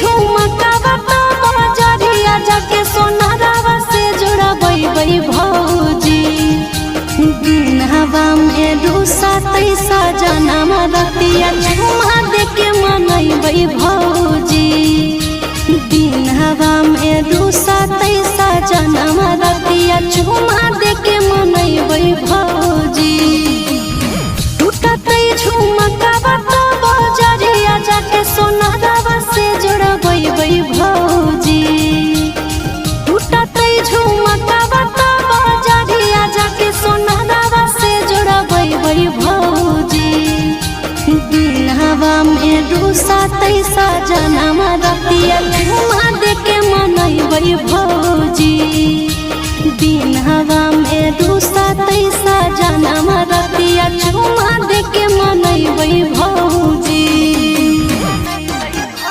झुमका बजरिया जाके सोनारावा से जोड़बै भौजी दिनवा में रूसा तैसा जनम रतिया झुमा देके मनैबै भौजी दिनवा में रूसा तैसा जनम रतिया झुमा देके मनैबै भौजी टूटतै झुमका बजरिया जाके सोनारावा से जोड़बै भौजी टूटतै झुमका बजरिया जाके सोनारावा से जोड़बै भौजी दिनवा में रूसा तैसा